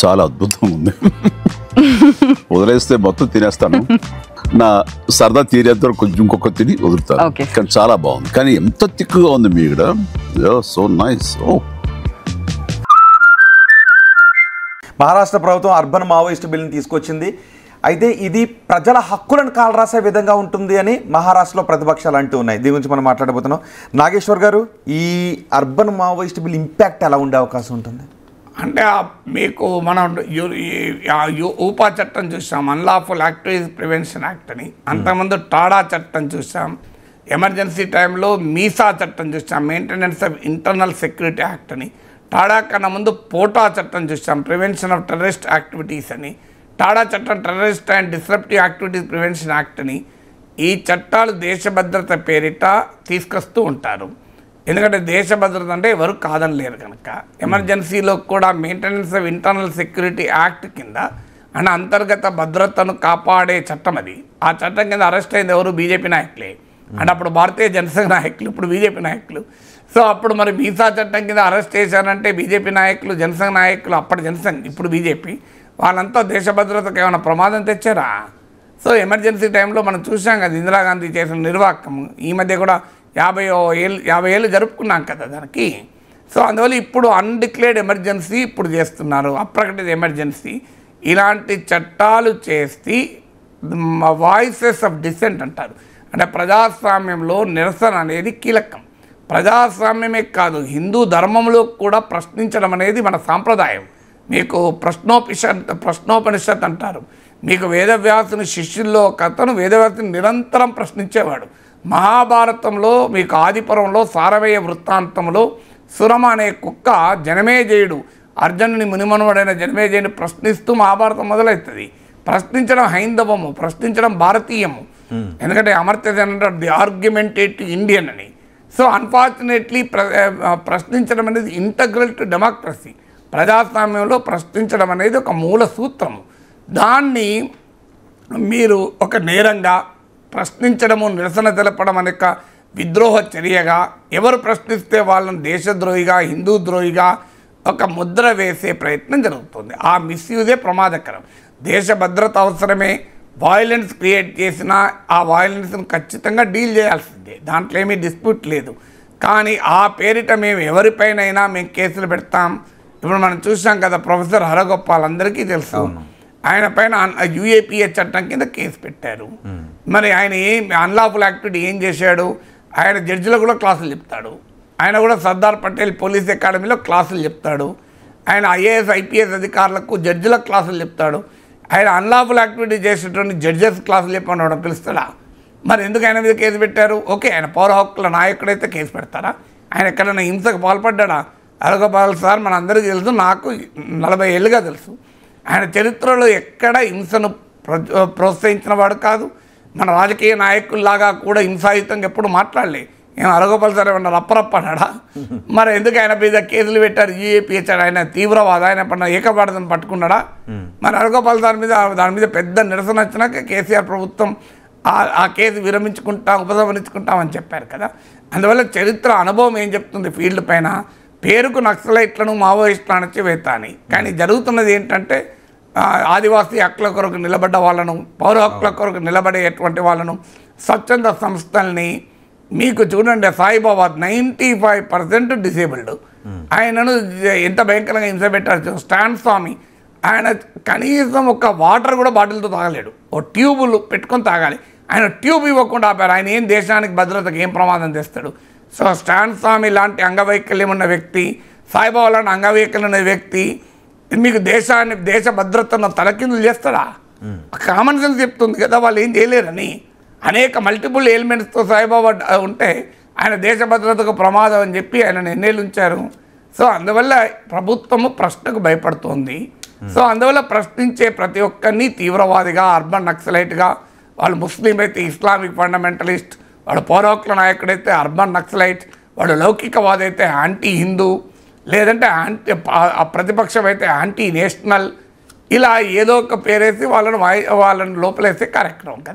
చాలా అద్భుతంగా ఉంది. వదిలేస్తే మొత్తం తినేస్తాను. నా సరదా తీరేంత కొంచెం ఇంకొక తిని వదులుతాను. కానీ చాలా బాగుంది. కానీ ఎంత తిక్కుగా ఉంది మీ ఇక్కడ. So nice. మహారాష్ట్ర ప్రభుత్వం అర్బన్ మావోయిస్ట్ బిల్ని తీసుకొచ్చింది. అయితే ఇది ప్రజల హక్కులను కాలరాసే విధంగా ఉంటుంది అని మహారాష్ట్రలో ప్రతిపక్షాలు అంటూ ఉన్నాయి. దీని గురించి మనం మాట్లాడబోతున్నాం. నాగేశ్వర్ గారు, ఈ అర్బన్ మావోయిస్ట్ బిల్ ఇంపాక్ట్ ఎలా ఉండే అవకాశం ఉంటుంది? అంటే మీకు మనం ఊపా చట్టం చూసాం, అన్లాఫుల్ యాక్టివిటీస్ ప్రివెన్షన్ యాక్ట్ అని. అంతకుముందు టాడా చట్టం చూసాం, ఎమర్జెన్సీ టైంలో మీసా చట్టం చూసాం, maintenance of internal security act అని. టాడా కన్నా ముందు పోటా చట్టం చూసాం, ప్రివెన్షన్ ఆఫ్ టెర్రరిస్ట్ యాక్టివిటీస్ అని. టాడా చట్టం terrorist and disruptive activities prevention act అని. ఈ చట్టాలు దేశ భద్రత పేరిట తీసుకొస్తూ ఉంటారు. ఎందుకంటే దేశ భద్రత అంటే ఎవరు కాదనలేరు కనుక. ఎమర్జెన్సీలో కూడా maintenance of internal security act కింద అంటే అంతర్గత భద్రతను కాపాడే చట్టం అది. ఆ చట్టం కింద అరెస్ట్ అయింది ఎవరు? బీజేపీ నాయకులే. అంటే అప్పుడు భారతీయ జనసంఘ నాయకులు, ఇప్పుడు బీజేపీ నాయకులు. సో అప్పుడు మరి మీసా చట్టం కింద అరెస్ట్ చేశారంటే బీజేపీ నాయకులు, జనసంఘ నాయకులు, అప్పటి జనసంఘ, ఇప్పుడు బీజేపీ, వాళ్ళంతా దేశ భద్రతకు ఏమైనా ప్రమాదం తెచ్చారా? సో ఎమర్జెన్సీ టైంలో మనం చూసాం కదా ఇందిరాగాంధీ చేసిన నిర్వాహకం. ఈ మధ్య కూడా 50 ఏళ్ళు జరుపుకున్నాం కదా దానికి. సో అందువల్ల ఇప్పుడు అన్డిక్లేర్డ్ ఎమర్జెన్సీ ఇప్పుడు చేస్తున్నారు, అప్రకటిత ఎమర్జెన్సీ. ఇలాంటి చట్టాలు చేసి వాయిసెస్ ఆఫ్ డిసెంట్ అంటారు. అంటే ప్రజాస్వామ్యంలో నిరసన అనేది కీలకం. ప్రజాస్వామ్యమే కాదు, హిందూ ధర్మంలో కూడా ప్రశ్నించడం అనేది మన సాంప్రదాయం. మీకు ప్రశ్నోపనిషత్ అంటారు. మీకు వేదవ్యాసుని శిష్యుల్లో ఒక అతను వేదవ్యాసుని నిరంతరం ప్రశ్నించేవాడు. మహాభారతంలో మీకు ఆదిపురంలో సారవేయ వృత్తాంతంలో సురమ అనే కుక్క జనమేజయుడు, అర్జునుని మునిమనువడైన జనమేజయుని ప్రశ్నిస్తూ మహాభారతం మొదలవుతుంది. ప్రశ్నించడం హైందవము, ప్రశ్నించడం భారతీయము. ఎందుకంటే అమర్త్యసేన్ అంటారు ది ఆర్గ్యుమెంటేటివ్ ఇండియన్ అని. సో అన్ఫార్చునేట్లీ ప్రశ్నించడం అనేది ఇంటగ్రల్ టు డెమోక్రసీ. ప్రజాస్వామ్యంలో ప్రశ్నించడం అనేది ఒక మూల సూత్రము. దాన్ని మీరు ఒక నేరంగా ప్రశ్నించడము, నిరసన తెలపడం అనే విద్రోహ చర్యగా, ఎవరు ప్రశ్నిస్తే వాళ్ళని దేశద్రోహిగా, హిందూ ద్రోహిగా ఒక ముద్ర వేసే ప్రయత్నం జరుగుతుంది. ఆ మిస్యూజే ప్రమాదకరం. దేశ భద్రత అవసరమే. వాయిలెన్స్ క్రియేట్ చేసినా ఆ వాయిలెన్స్ను ఖచ్చితంగా డీల్ చేయాల్సిందే, దాంట్లో ఏమీ డిస్ప్యూట్ లేదు. కానీ ఆ పేరిట మేము ఎవరిపైనైనా మేము కేసులు పెడతాం. ఇప్పుడు మనం చూసాం కదా ప్రొఫెసర్ హరగోపాల్, అందరికీ తెలుసు, ఆయన పైన యూఏపీఏ చట్టం కింద కేసు పెట్టారు. మరి ఆయన అన్లాఫుల్ యాక్టివిటీ ఏం చేశాడు? ఆయన జడ్జిలకు కూడా క్లాసులు చెప్తాడు. ఆయన కూడా సర్దార్ పటేల్ పోలీస్ అకాడమీలో క్లాసులు చెప్తాడు. ఆయన ఐఏఎస్ ఐపీఎస్ అధికారులకు జడ్జిలకు క్లాసులు చెప్తాడు. ఆయన అన్లాఫుల్ యాక్టివిటీ చేసేటువంటి జడ్జెస్ క్లాసులు చెప్పడం పిలుస్తాడా? మరి ఎందుకు ఆయన మీద కేసు పెట్టారు? ఓకే, ఆయన పౌర హక్కుల నాయకుడైతే కేసు పెడతారా? ఆయన ఎక్కడైనా హింసకు పాల్పడ్డా? హరగోపాల్ సార్ మన అందరికీ తెలుసు, నాకు 40 ఏళ్ళుగా తెలుసు. ఆయన చరిత్రలో ఎక్కడ హింసను ప్రోత్సహించిన వాడు కాదు. మన రాజకీయ నాయకుల్లాగా కూడా హింసాయుతంగా ఎప్పుడు మాట్లాడలే. ఏం హరగోపాల్ సార్ ఏమన్నా రప్పరప్ప అన్నాడా? మరి ఎందుకు ఆయన మీద కేసులు పెట్టారు? యూఏపీఏ ఆయన తీవ్రవాద, ఆయన పడిన ఏకపాఠం పట్టుకున్నాడా? మరి హరగోపాల్ సార్ మీద దాని మీద పెద్ద నిరసన వచ్చినాక కేసీఆర్ ప్రభుత్వం ఆ కేసు ఉపసంహరించుకుంటామని చెప్పారు కదా. అందువల్ల చరిత్ర అనుభవం ఏం చెప్తుంది? ఫీల్డ్ పైన పేరుకు నక్సలైట్లను మావోయిస్టులు అణచివేత అని, కానీ జరుగుతున్నది ఏంటంటే ఆదివాసీ హక్కుల కొరకు నిలబడ్డ వాళ్ళను, పౌర హక్కుల కొరకు నిలబడేటువంటి వాళ్ళను, స్వచ్ఛంద సంస్థల్ని మీకు చూడండి. సాయిబాబా 95% డిసేబుల్డ్. ఆయనను ఎంత భయంకరంగా హింస పెట్టారు. స్టాన్ స్వామి, ఆయన కనీసం ఒక వాటర్ కూడా బాటిల్తో తాగలేడు, ఓ ట్యూబులు పెట్టుకొని తాగాలి. ఆయన ట్యూబ్ ఇవ్వకుండా ఆపారు. ఆయన ఏం దేశానికి భద్రతకు ఏం ప్రమాదం తెస్తాడు? సో స్టాన్ స్వామి లాంటి అంగవైకల్యం ఉన్న వ్యక్తి, సాయిబాబా లాంటి అంగవైకల్యం ఉన్న వ్యక్తి మీకు దేశ భద్రతను తలకిందులు చేస్తాడా? కామన్ సెన్స్ చెప్తుంది కదా వాళ్ళు ఏం చేయలేరని. అనేక మల్టిపుల్ ఎలిమెంట్స్తో సాయిబాబా ఉంటే ఆయన దేశ భద్రతకు ప్రమాదం అని చెప్పి ఆయన ఎన్నేళ్ళు ఉంచారు. సో అందువల్ల ప్రభుత్వము ప్రశ్నకు భయపడుతోంది. సో అందువల్ల ప్రశ్నించే ప్రతి ఒక్కరిని తీవ్రవాదిగా, అర్బన్ నక్సలైట్గా, వాళ్ళు ముస్లిం అయితే ఇస్లామిక్ ఫండమెంటలిస్ట్, వాడు పౌర హక్కుల నాయకుడైతే అర్బన్ నక్సలైట్, వాడు లౌకికవాది అయితే యాంటీ హిందూ, లేదంటే ప్రతిపక్షం అయితే యాంటీ నేషనల్, ఇలా ఏదో ఒక పేరేసి వాళ్ళని లోపలేసే కార్యక్రమం కదా.